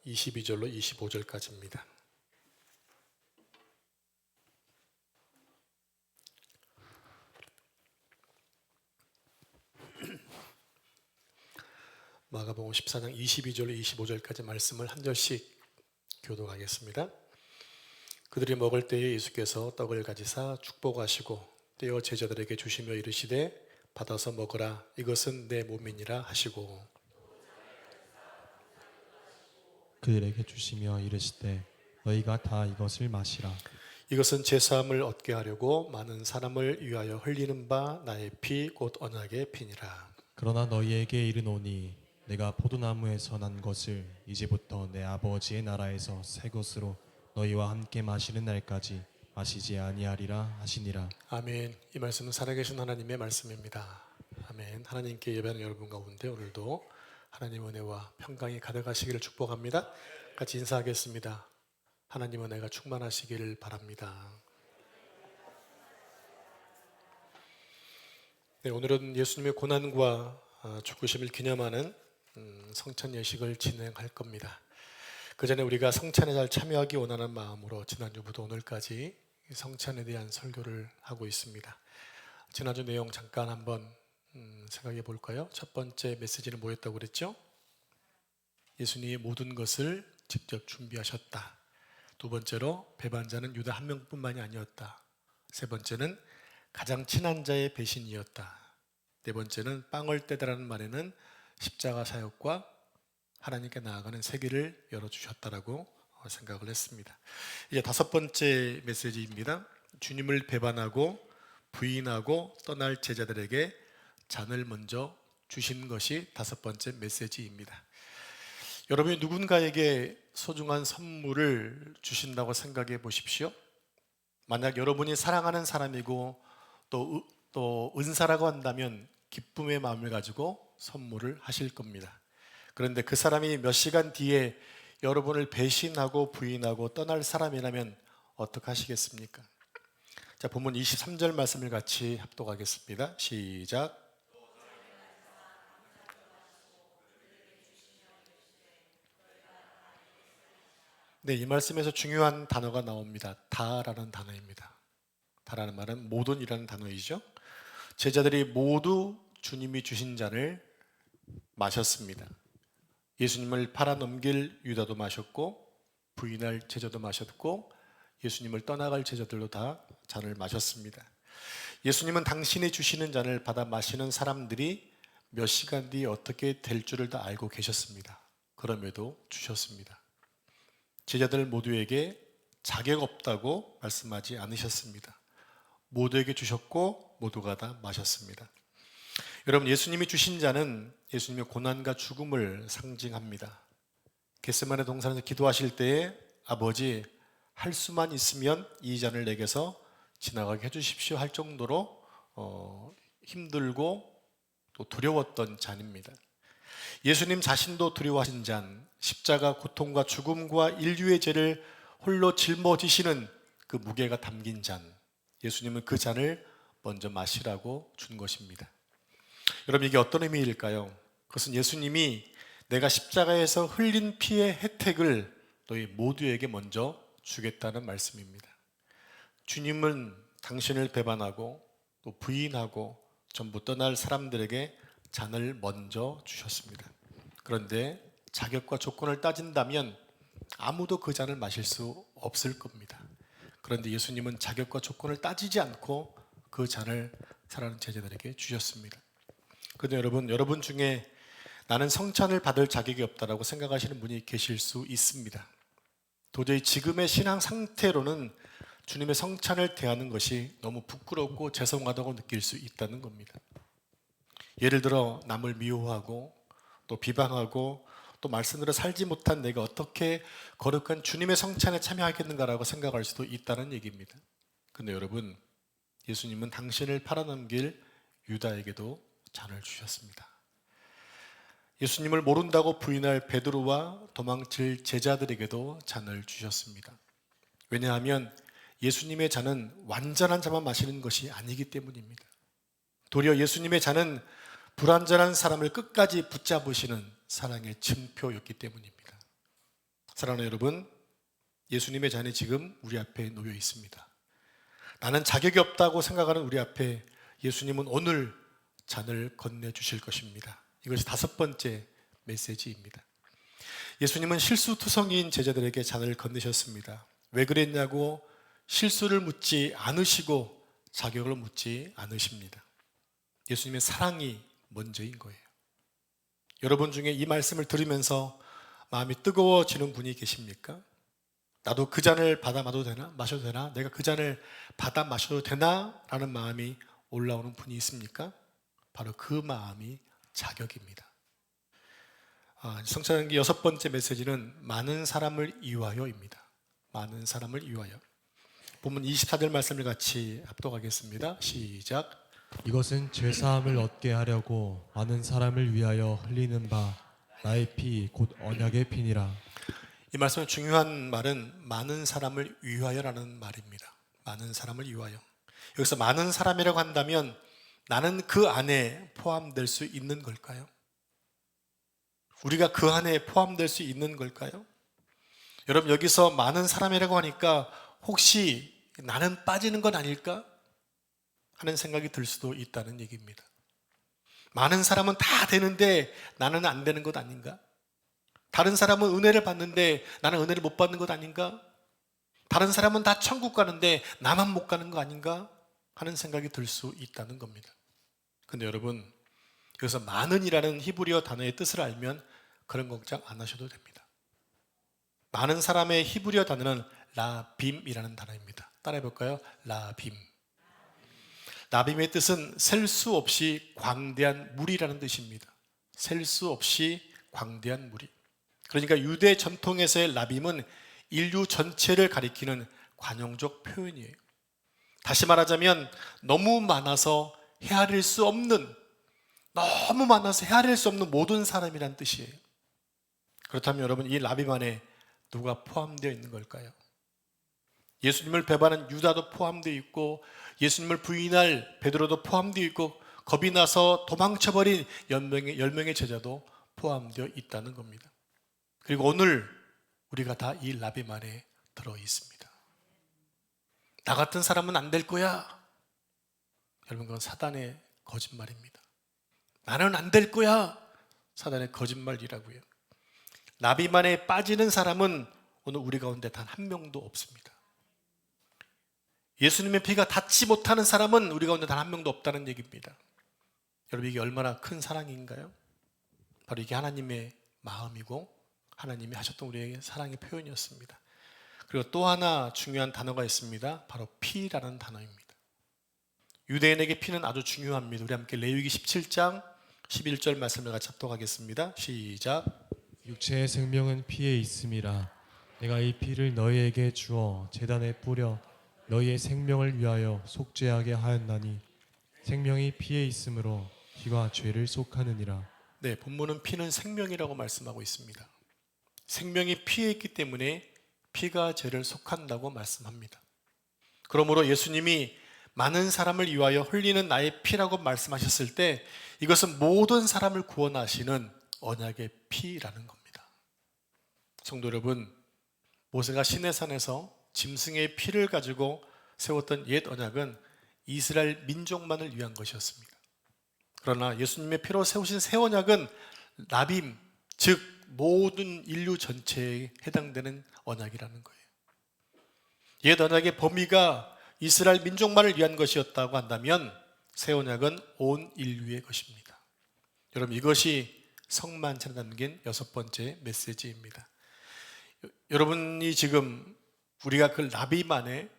22절로 25절까지입니다. 마가복음 14장 22절로 25절까지 말씀을 한 절씩 교독하겠습니다. 그들이 먹을 때에 예수께서 떡을 가지사 축복하시고 떼어 제자들에게 주시며 이르시되 받아서 먹으라, 이것은 내 몸이니라 하시고 그들에게 주시며 이르시되 너희가 다 이것을 마시라. 이것은 제 사함을 얻게 하려고 많은 사람을 위하여 흘리는 바 나의 피 곧 언약의 피니라. 그러나 너희에게 이르노니 내가 포도나무에서 난 것을 이제부터 내 아버지의 나라에서 새 것으로 너희와 함께 마시는 날까지 마시지 아니하리라 하시니라. 아멘. 이 말씀은 살아계신 하나님의 말씀입니다. 아멘. 하나님께 예배하는 여러분 가운데 오늘도 하나님 은혜와 평강이 가득하시기를 축복합니다. 같이 인사하겠습니다. 하나님 은혜가 충만하시기를 바랍니다. 네, 오늘은 예수님의 고난과 죽으심을 기념하는 성찬 예식을 진행할 겁니다. 그 전에 우리가 성찬에 잘 참여하기 원하는 마음으로 지난주부터 오늘까지 성찬에 대한 설교를 하고 있습니다. 지난주 내용 잠깐 한번 생각해 볼까요? 첫 번째 메시지는 뭐였다고 그랬죠? 예수님이 모든 것을 직접 준비하셨다. 두 번째로 배반자는 유다 한 명뿐만이 아니었다. 세 번째는 가장 친한 자의 배신이었다. 네 번째는 빵을 떼다라는 말에는 십자가 사역과 하나님께 나아가는 세계를 열어주셨다라고 생각을 했습니다. 이제 다섯 번째 메시지입니다. 주님을 배반하고 부인하고 떠날 제자들에게 잔을 먼저 주신 것이 다섯 번째 메시지입니다. 여러분이 누군가에게 소중한 선물을 주신다고 생각해 보십시오. 만약 여러분이 사랑하는 사람이고 또 은사라고 한다면 기쁨의 마음을 가지고 선물을 하실 겁니다. 그런데 그 사람이 몇 시간 뒤에 여러분을 배신하고 부인하고 떠날 사람이라면 어떻게 하시겠습니까? 자, 본문 23절 말씀을 같이 합독하겠습니다. 시작. 네, 이 말씀에서 중요한 단어가 나옵니다. 다라는 단어입니다. 다라는 말은 모든이라는 단어이죠. 제자들이 모두 주님이 주신 잔을 마셨습니다. 예수님을 팔아넘길 유다도 마셨고 부인할 제자도 마셨고 예수님을 떠나갈 제자들도 다 잔을 마셨습니다. 예수님은 당신이 주시는 잔을 받아 마시는 사람들이 몇 시간 뒤에 어떻게 될 줄을 다 알고 계셨습니다. 그럼에도 주셨습니다. 제자들 모두에게 자격 없다고 말씀하지 않으셨습니다. 모두에게 주셨고 모두가 다 마셨습니다. 여러분, 예수님이 주신 잔은 예수님의 고난과 죽음을 상징합니다. 겟세마네 동산에서 기도하실 때에 아버지, 할 수만 있으면 이 잔을 내게서 지나가게 해주십시오 할 정도로 힘들고 또 두려웠던 잔입니다. 예수님 자신도 두려워하신 잔, 십자가 고통과 죽음과 인류의 죄를 홀로 짊어지시는 그 무게가 담긴 잔, 예수님은 그 잔을 먼저 마시라고 준 것입니다. 여러분, 이게 어떤 의미일까요? 그것은 예수님이 내가 십자가에서 흘린 피의 혜택을 너희 모두에게 먼저 주겠다는 말씀입니다. 주님은 당신을 배반하고 또 부인하고 전부 떠날 사람들에게 잔을 먼저 주셨습니다. 그런데 자격과 조건을 따진다면 아무도 그 잔을 마실 수 없을 겁니다. 그런데 예수님은 자격과 조건을 따지지 않고 그 잔을 사랑하는 제자들에게 주셨습니다. 그런데 여러분 중에 나는 성찬을 받을 자격이 없다라고 생각하시는 분이 계실 수 있습니다. 도저히 지금의 신앙 상태로는 주님의 성찬을 대하는 것이 너무 부끄럽고 죄송하다고 느낄 수 있다는 겁니다. 예를 들어 남을 미워하고 또 비방하고 또 말씀대로 살지 못한 내가 어떻게 거룩한 주님의 성찬에 참여하겠는가라고 생각할 수도 있다는 얘기입니다. 그런데 여러분, 예수님은 당신을 팔아넘길 유다에게도 잔을 주셨습니다. 예수님을 모른다고 부인할 베드로와 도망칠 제자들에게도 잔을 주셨습니다. 왜냐하면 예수님의 잔은 완전한 자만 마시는 것이 아니기 때문입니다. 도리어 예수님의 잔은 불완전한 사람을 끝까지 붙잡으시는 사랑의 징표였기 때문입니다. 사랑하는 여러분, 예수님의 잔이 지금 우리 앞에 놓여 있습니다. 나는 자격이 없다고 생각하는 우리 앞에 예수님은 오늘 잔을 건네주실 것입니다. 이것이 5번째 메시지입니다. 예수님은 실수투성이인 제자들에게 잔을 건네셨습니다. 왜 그랬냐고 실수를 묻지 않으시고 자격을 묻지 않으십니다. 예수님의 사랑이 먼저인 거예요. 여러분 중에 이 말씀을 들으면서 마음이 뜨거워지는 분이 계십니까? 나도 그 잔을 받아 마셔도 되나? 내가 그 잔을 받아 마셔도 되나? 라는 마음이 올라오는 분이 있습니까? 바로 그 마음이 자격입니다. 성찬기 6번째 메시지는 많은 사람을 위하여입니다. 많은 사람을 위하여. 본문 24절 말씀을 같이 합독하겠습니다. 시작. 이것은 죄사함을 얻게 하려고 많은 사람을 위하여 흘리는 바 나의 피 곧 언약의 피니라. 이 말씀의 중요한 말은 많은 사람을 위하여라는 말입니다. 많은 사람을 위하여. 여기서 많은 사람이라고 한다면 나는 그 안에 포함될 수 있는 걸까요? 우리가 그 안에 포함될 수 있는 걸까요? 여러분, 여기서 많은 사람이라고 하니까 혹시 나는 빠지는 건 아닐까 하는 생각이 들 수도 있다는 얘기입니다. 많은 사람은 다 되는데 나는 안 되는 것 아닌가? 다른 사람은 은혜를 받는데 나는 은혜를 못 받는 것 아닌가? 다른 사람은 다 천국 가는데 나만 못 가는 거 아닌가? 하는 생각이 들 수 있다는 겁니다. 근데 여러분, 여기서 많은이라는 히브리어 단어의 뜻을 알면 그런 걱정 안 하셔도 됩니다. 많은 사람의 히브리어 단어는 라빔이라는 단어입니다. 따라해 볼까요? 라빔. 라빔의 뜻은 셀 수 없이 광대한 물이라는 뜻입니다. 셀 수 없이 광대한 물이. 그러니까 유대 전통에서의 라빔은 인류 전체를 가리키는 관용적 표현이에요. 다시 말하자면 너무 많아서 헤아릴 수 없는, 너무 많아서 헤아릴 수 없는 모든 사람이란 뜻이에요. 그렇다면 여러분, 이 라빔 안에 누가 포함되어 있는 걸까요? 예수님을 배반한 유다도 포함되어 있고 예수님을 부인할 베드로도 포함되어 있고 겁이 나서 도망쳐버린 10명의 제자도 포함되어 있다는 겁니다. 그리고 오늘 우리가 다 이 라빔 안에 들어 있습니다. 나 같은 사람은 안 될 거야. 여러분, 그건 사단의 거짓말입니다. 나는 안 될 거야. 사단의 거짓말이라고요. 라빔 안에 빠지는 사람은 오늘 우리 가운데 단 한 명도 없습니다. 예수님의 피가 닿지 못하는 사람은 우리 가운데 단 한 명도 없다는 얘기입니다. 여러분, 이게 얼마나 큰 사랑인가요? 바로 이게 하나님의 마음이고 하나님이 하셨던 우리에게 사랑의 표현이었습니다. 그리고 또 하나 중요한 단어가 있습니다. 바로 피라는 단어입니다. 유대인에게 피는 아주 중요합니다. 우리 함께 레위기 17장 11절 말씀을 같이 합독하겠습니다. 시작. 육체의 생명은 피에 있음이라. 내가 이 피를 너희에게 주어 제단에 뿌려 너희의 생명을 위하여 속죄하게 하였나니 생명이 피에 있으므로 피가 죄를 속하느니라. 네, 본문은 피는 생명이라고 말씀하고 있습니다. 생명이 피에 있기 때문에 피가 죄를 속한다고 말씀합니다. 그러므로 예수님이 많은 사람을 위하여 흘리는 나의 피라고 말씀하셨을 때 이것은 모든 사람을 구원하시는 언약의 피라는 겁니다. 성도 여러분, 모세가 시내산에서 짐승의 피를 가지고 세웠던 옛 언약은 이스라엘 민족만을 위한 것이었습니다. 그러나 예수님의 피로 세우신 새 언약은 라빔, 즉 모든 인류 전체에 해당되는 언약이라는 거예요. 옛 언약의 범위가 이스라엘 민족만을 위한 것이었다고 한다면 새 언약은 온 인류의 것입니다. 여러분, 이것이 성만찬에 담긴 6번째 메시지입니다. 여러분이 지금 우리가 그 라빔 안에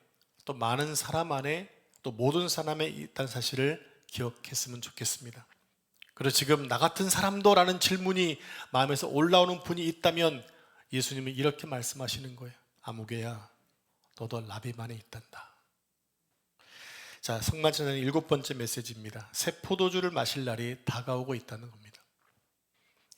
또 많은 사람 안에 또 모든 사람에 있다는 사실을 기억했으면 좋겠습니다. 그리고 지금 나 같은 사람도라는 질문이 마음에서 올라오는 분이 있다면 예수님은 이렇게 말씀하시는 거예요. 아무개야, 너도 라빔 안에 있단다. 자, 성만찬의 7번째 메시지입니다. 새 포도주를 마실 날이 다가오고 있다는 겁니다.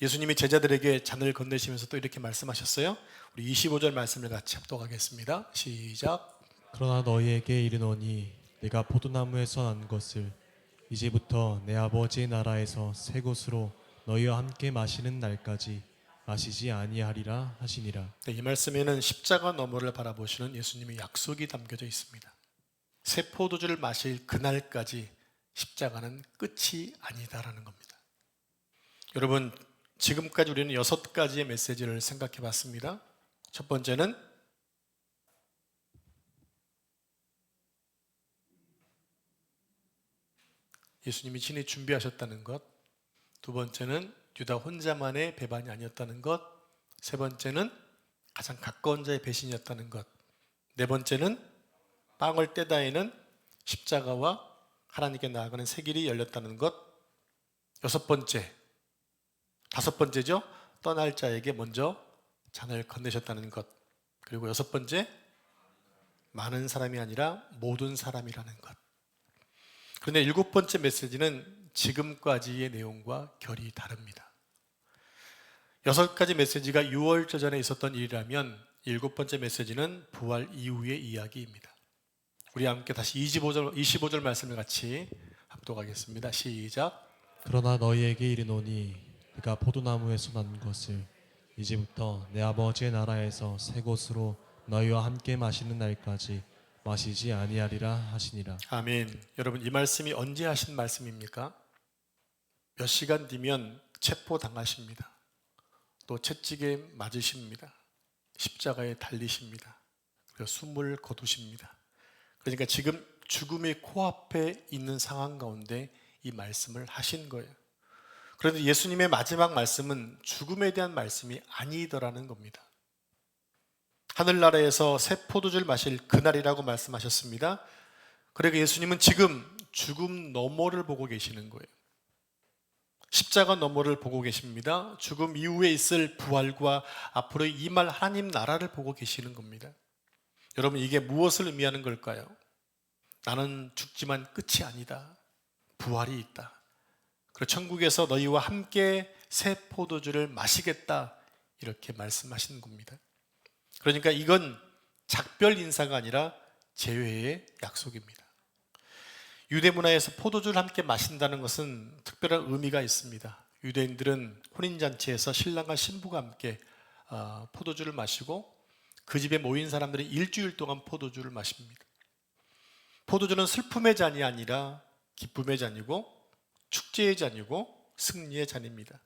예수님이 제자들에게 잔을 건네시면서 또 이렇게 말씀하셨어요. 우리 25절 말씀을 같이 합독하겠습니다. 시작. 그러나 너희에게 이르노니 내가 포도나무에서 난 것을 이제부터 내 아버지의 나라에서 새 것으로 너희와 함께 마시는 날까지 마시지 아니하리라 하시니라. 네, 이 말씀에는 십자가 너머를 바라보시는 예수님의 약속이 담겨져 있습니다. 새 포도주를 마실 그날까지 십자가는 끝이 아니다라는 겁니다. 여러분, 지금까지 우리는 6가지의 메시지를 생각해 봤습니다. 첫 번째는 예수님이 친히 준비하셨다는 것. 두 번째는 유다 혼자만의 배반이 아니었다는 것. 세 번째는 가장 가까운 자의 배신이었다는 것. 네 번째는 빵을 떼다에는 십자가와 하나님께 나아가는 새 길이 열렸다는 것. 여섯 번째, 다섯 번째죠. 떠날 자에게 먼저 잔을 건네셨다는 것. 그리고 여섯 번째, 많은 사람이 아니라 모든 사람이라는 것. 그런데 일곱 번째 메시지는 지금까지의 내용과 결이 다릅니다. 6가지 메시지가 6월절 전에 있었던 일이라면 일곱 번째 메시지는 부활 이후의 이야기입니다. 우리 함께 다시 25절 말씀을 같이 합독하겠습니다. 시작. 그러나 너희에게 이르노니 네가 포도나무에서 난 것을 이제부터 내 아버지의 나라에서 새 것으로 너희와 함께 마시는 날까지 마시지 아니하리라 하시니라. 아멘. 여러분, 이 말씀이 언제 하신 말씀입니까? 몇 시간 뒤면 체포당하십니다. 또 채찍에 맞으십니다. 십자가에 달리십니다. 그리고 숨을 거두십니다. 그러니까 지금 죽음의 코앞에 있는 상황 가운데 이 말씀을 하신 거예요. 그런데 예수님의 마지막 말씀은 죽음에 대한 말씀이 아니더라는 겁니다. 하늘나라에서 새 포도주를 마실 그날이라고 말씀하셨습니다. 그러니까 예수님은 지금 죽음 너머를 보고 계시는 거예요. 십자가 너머를 보고 계십니다. 죽음 이후에 있을 부활과 앞으로 임할 하나님 나라를 보고 계시는 겁니다. 여러분, 이게 무엇을 의미하는 걸까요? 나는 죽지만 끝이 아니다. 부활이 있다. 그리고 천국에서 너희와 함께 새 포도주를 마시겠다. 이렇게 말씀하시는 겁니다. 그러니까 이건 작별 인사가 아니라 재회의 약속입니다. 유대 문화에서 포도주를 함께 마신다는 것은 특별한 의미가 있습니다. 유대인들은 혼인잔치에서 신랑과 신부가 함께 포도주를 마시고 그 집에 모인 사람들이 일주일 동안 포도주를 마십니다. 포도주는 슬픔의 잔이 아니라 기쁨의 잔이고 축제의 잔이고 승리의 잔입니다.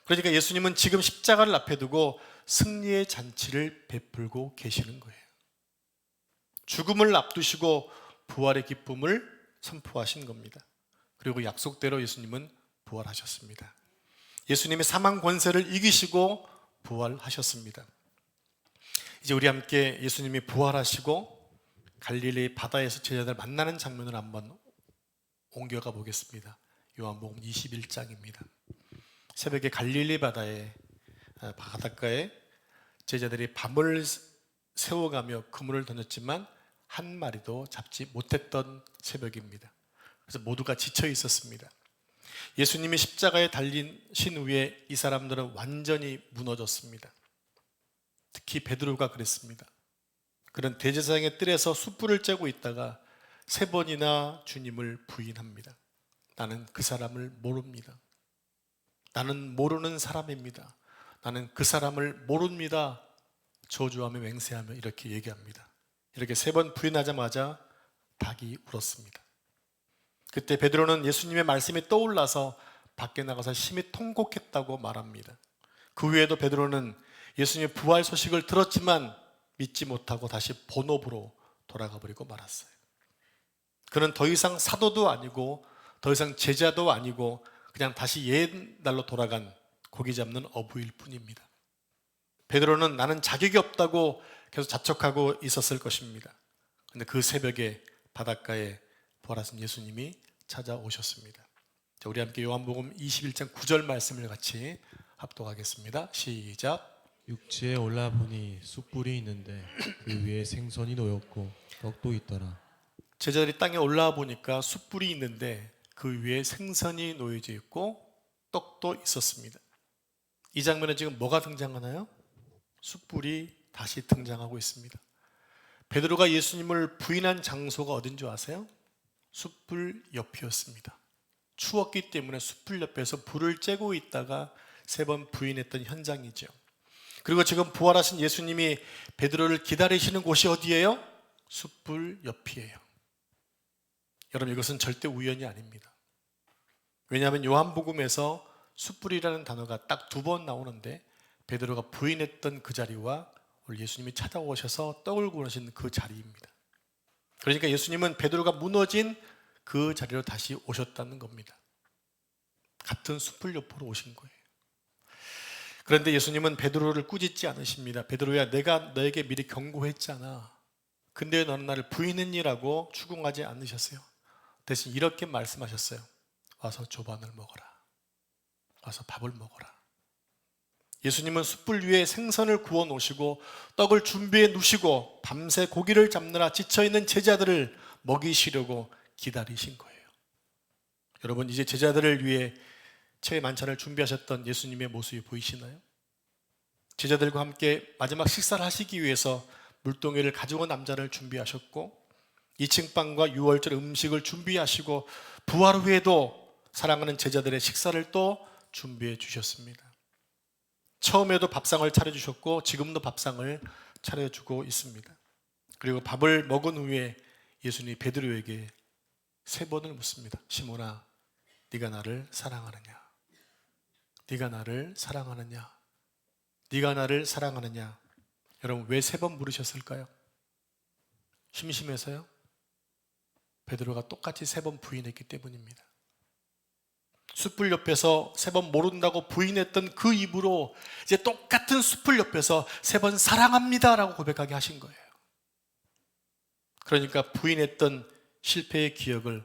그러니까 예수님은 지금 십자가를 앞에 두고 승리의 잔치를 베풀고 계시는 거예요. 죽음을 앞두시고 부활의 기쁨을 선포하신 겁니다. 그리고 약속대로 예수님은 부활하셨습니다. 예수님의 사망 권세를 이기시고 부활하셨습니다. 이제 우리 함께 예수님이 부활하시고 갈릴리 바다에서 제자들 만나는 장면을 한번 옮겨가 보겠습니다. 요한복음 21장입니다. 새벽에 갈릴리 바닷가에 제자들이 밤을 새워가며 그물을 던졌지만 한 마리도 잡지 못했던 새벽입니다. 그래서 모두가 지쳐 있었습니다. 예수님이 십자가에 달리신 후에 이 사람들은 완전히 무너졌습니다. 특히 베드로가 그랬습니다. 그는 대제사장의 뜰에서 숯불을 쬐고 있다가 3번이나 주님을 부인합니다. 나는 그 사람을 모릅니다. 나는 모르는 사람입니다. 나는 그 사람을 모릅니다. 저주하며 맹세하며 이렇게 얘기합니다. 이렇게 3번 부인하자마자 닭이 울었습니다. 그때 베드로는 예수님의 말씀이 떠올라서 밖에 나가서 심히 통곡했다고 말합니다. 그 후에도 베드로는 예수님의 부활 소식을 들었지만 믿지 못하고 다시 본업으로 돌아가 버리고 말았어요. 그는 더 이상 사도도 아니고 더 이상 제자도 아니고 그냥 다시 옛날로 돌아간 고기 잡는 어부일 뿐입니다. 베드로는 나는 자격이 없다고 계속 자책하고 있었을 것입니다. 그런데 그 새벽에 바닷가에 부활하신 예수님이 찾아오셨습니다. 자, 우리 함께 요한복음 21장 9절 말씀을 같이 합독하겠습니다. 시작. 육지에 올라보니 숯불이 있는데 그 위에 생선이 놓였고 떡도 있더라. 제자들이 땅에 올라와 보니까 숯불이 있는데 그 위에 생선이 놓여져 있고 떡도 있었습니다. 이 장면에 지금 뭐가 등장하나요? 숯불이 다시 등장하고 있습니다. 베드로가 예수님을 부인한 장소가 어딘 줄 아세요? 숯불 옆이었습니다. 추웠기 때문에 숯불 옆에서 불을 쬐고 있다가 세 번 부인했던 현장이죠. 그리고 지금 부활하신 예수님이 베드로를 기다리시는 곳이 어디예요? 숯불 옆이에요. 여러분, 이것은 절대 우연이 아닙니다. 왜냐하면 요한복음에서 숯불이라는 단어가 딱 2번 나오는데 베드로가 부인했던 그 자리와 오늘 예수님이 찾아오셔서 떡을 구우신 그 자리입니다. 그러니까 예수님은 베드로가 무너진 그 자리로 다시 오셨다는 겁니다. 같은 숯불 옆으로 오신 거예요. 그런데 예수님은 베드로를 꾸짖지 않으십니다. 베드로야, 내가 너에게 미리 경고했잖아. 근데 왜 너는 나를 부인했니라고 추궁하지 않으셨어요. 대신 이렇게 말씀하셨어요. 와서 조반을 먹어라. 와서 밥을 먹어라. 예수님은 숯불 위에 생선을 구워 놓으시고 떡을 준비해 놓으시고 밤새 고기를 잡느라 지쳐있는 제자들을 먹이시려고 기다리신 거예요. 여러분, 이제 제자들을 위해 최애 만찬을 준비하셨던 예수님의 모습이 보이시나요? 제자들과 함께 마지막 식사를 하시기 위해서 물동이를 가져온 남자를 준비하셨고 2층 빵과 유월절 음식을 준비하시고 부활 후에도 사랑하는 제자들의 식사를 또 준비해 주셨습니다. 처음에도 밥상을 차려주셨고 지금도 밥상을 차려주고 있습니다. 그리고 밥을 먹은 후에 예수님이 베드로에게 3번을 묻습니다. 시몬아, 네가 나를 사랑하느냐? 네가 나를 사랑하느냐? 네가 나를 사랑하느냐? 여러분, 왜 3번 물으셨을까요? 심심해서요? 베드로가 똑같이 3번 부인했기 때문입니다. 숯불 옆에서 3번 모른다고 부인했던 그 입으로 이제 똑같은 숯불 옆에서 3번 사랑합니다 라고 고백하게 하신 거예요. 그러니까 부인했던 실패의 기억을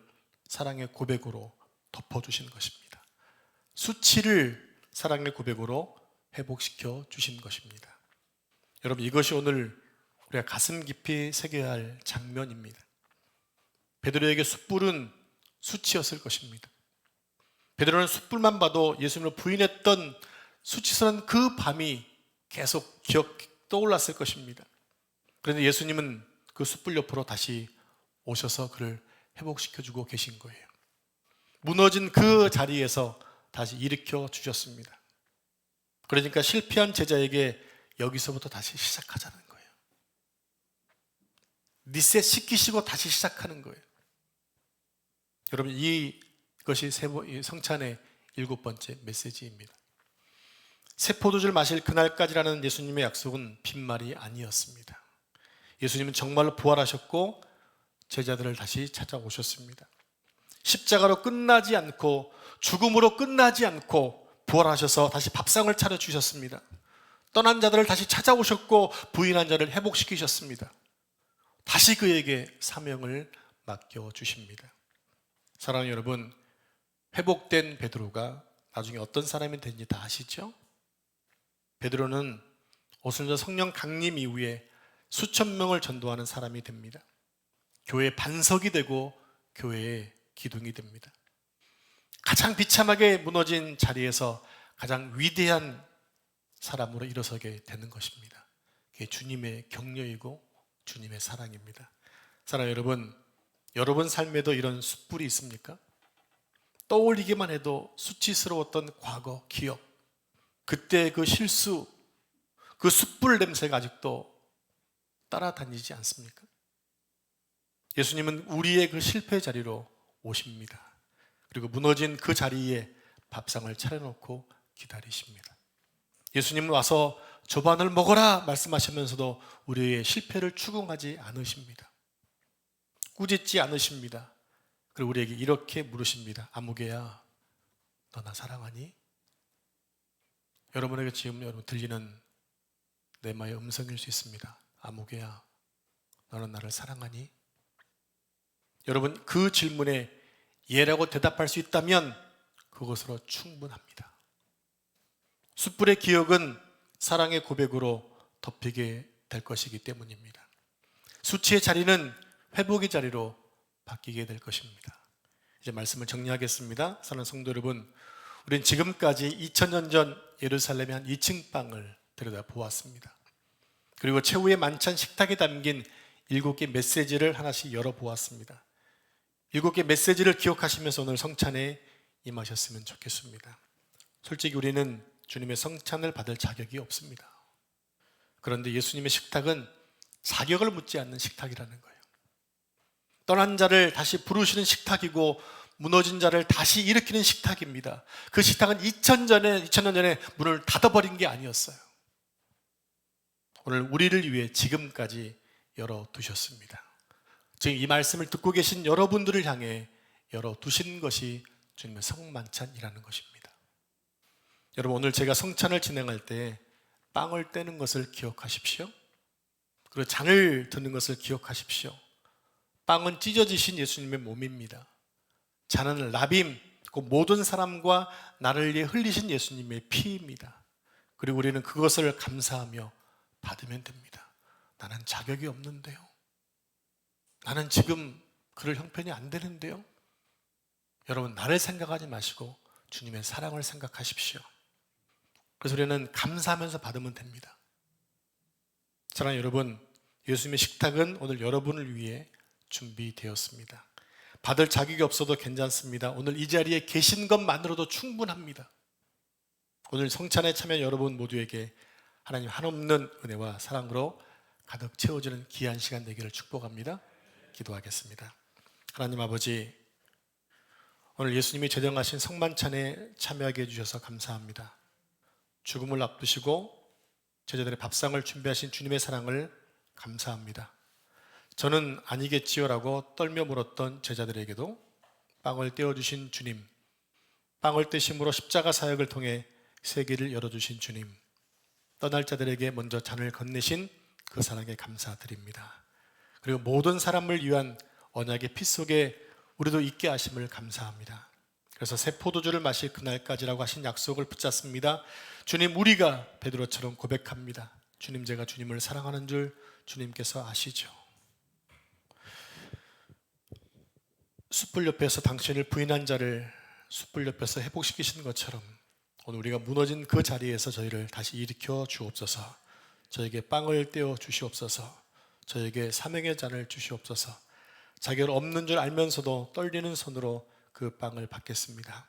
사랑의 고백으로 덮어주신 것입니다. 수치를 사랑의 고백으로 회복시켜 주신 것입니다. 여러분, 이것이 오늘 우리가 가슴 깊이 새겨야 할 장면입니다. 베드로에게 숯불은 수치였을 것입니다. 베드로는 숯불만 봐도 예수님을 부인했던 수치스러운 그 밤이 계속 떠올랐을 것입니다. 그런데 예수님은 그 숯불 옆으로 다시 오셔서 그를 회복시켜주고 계신 거예요. 무너진 그 자리에서 다시 일으켜 주셨습니다. 그러니까 실패한 제자에게 여기서부터 다시 시작하자는 거예요. 리셋 시키시고 다시 시작하는 거예요. 여러분, 이것이 성찬의 7번째 메시지입니다. 새 포도주를 마실 그날까지라는 예수님의 약속은 빈말이 아니었습니다. 예수님은 정말로 부활하셨고 제자들을 다시 찾아오셨습니다. 십자가로 끝나지 않고 죽음으로 끝나지 않고 부활하셔서 다시 밥상을 차려주셨습니다. 떠난 자들을 다시 찾아오셨고 부인한 자를 회복시키셨습니다. 다시 그에게 사명을 맡겨주십니다. 사랑하는 여러분, 회복된 베드로가 나중에 어떤 사람이 된지 다 아시죠? 베드로는 오순절 성령 강림 이후에 수천 명을 전도하는 사람이 됩니다. 교회의 반석이 되고 교회의 기둥이 됩니다. 가장 비참하게 무너진 자리에서 가장 위대한 사람으로 일어서게 되는 것입니다. 그게 주님의 격려이고 주님의 사랑입니다. 사랑하는 여러분, 여러분 삶에도 이런 숯불이 있습니까? 떠올리기만 해도 수치스러웠던 과거, 기억, 그때 그 실수, 그 숯불 냄새가 아직도 따라다니지 않습니까? 예수님은 우리의 그 실패 자리로 오십니다. 그리고 무너진 그 자리에 밥상을 차려놓고 기다리십니다. 예수님은 와서 조반을 먹어라 말씀하시면서도 우리의 실패를 추궁하지 않으십니다. 꾸짖지 않으십니다. 그리고 우리에게 이렇게 물으십니다. 아무개야, 너 나 사랑하니? 여러분에게 지금 여러분 들리는 내 마의 음성일 수 있습니다. 아무개야, 너는 나를 사랑하니? 여러분, 그 질문에 예라고 대답할 수 있다면 그것으로 충분합니다. 숯불의 기억은 사랑의 고백으로 덮이게 될 것이기 때문입니다. 수치의 자리는 회복의 자리로 바뀌게 될 것입니다. 이제 말씀을 정리하겠습니다. 사랑하는 성도 여러분, 우리는 지금까지 2000년 전 예루살렘의 한 2층 방을 들여다보았습니다. 그리고 최후의 만찬 식탁에 담긴 7개 메시지를 하나씩 열어보았습니다. 7개 메시지를 기억하시면서 오늘 성찬에 임하셨으면 좋겠습니다. 솔직히 우리는 주님의 성찬을 받을 자격이 없습니다. 그런데 예수님의 식탁은 자격을 묻지 않는 식탁이라는 거예요. 떠난 자를 다시 부르시는 식탁이고 무너진 자를 다시 일으키는 식탁입니다. 그 식탁은 2000년 전에 문을 닫아버린 게 아니었어요. 오늘 우리를 위해 지금까지 열어두셨습니다. 지금 이 말씀을 듣고 계신 여러분들을 향해 열어두신 것이 주님의 성만찬이라는 것입니다. 여러분, 오늘 제가 성찬을 진행할 때 빵을 떼는 것을 기억하십시오. 그리고 잔을 드는 것을 기억하십시오. 빵은 찢어지신 예수님의 몸입니다. 잔은 라빔, 그 모든 사람과 나를 위해 흘리신 예수님의 피입니다. 그리고 우리는 그것을 감사하며 받으면 됩니다. 나는 자격이 없는데요. 나는 지금 그럴 형편이 안 되는데요. 여러분, 나를 생각하지 마시고 주님의 사랑을 생각하십시오. 그래서 우리는 감사하면서 받으면 됩니다. 사랑하는 여러분, 예수님의 식탁은 오늘 여러분을 위해 준비되었습니다. 받을 자격이 없어도 괜찮습니다. 오늘 이 자리에 계신 것만으로도 충분합니다. 오늘 성찬에 참여한 여러분 모두에게 하나님 한없는 은혜와 사랑으로 가득 채워지는 귀한 시간 되기를 축복합니다. 기도하겠습니다. 하나님 아버지, 오늘 예수님이 제정하신 성만찬에 참여하게 해주셔서 감사합니다. 죽음을 앞두시고 제자들의 밥상을 준비하신 주님의 사랑을 감사합니다. 저는 아니겠지요라고 떨며 물었던 제자들에게도 빵을 떼어주신 주님, 빵을 떼심으로 십자가 사역을 통해 세계를 열어주신 주님, 떠날 자들에게 먼저 잔을 건네신 그 사랑에 감사드립니다. 그리고 모든 사람을 위한 언약의 피 속에 우리도 있게 하심을 감사합니다. 그래서 새 포도주를 마실 그날까지라고 하신 약속을 붙잡습니다. 주님, 우리가 베드로처럼 고백합니다. 주님, 제가 주님을 사랑하는 줄 주님께서 아시죠. 숯불 옆에서 당신을 부인한 자를 숯불 옆에서 회복시키신 것처럼 오늘 우리가 무너진 그 자리에서 저희를 다시 일으켜 주옵소서. 저에게 빵을 떼어 주시옵소서. 저에게 사명의 잔을 주시옵소서. 자격을 없는 줄 알면서도 떨리는 손으로 그 빵을 받겠습니다.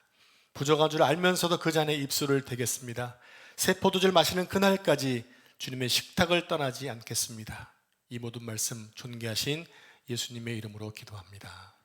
부족한 줄 알면서도 그 잔에 입술을 대겠습니다. 새 포도주를 마시는 그날까지 주님의 식탁을 떠나지 않겠습니다. 이 모든 말씀 존귀하신 예수님의 이름으로 기도합니다.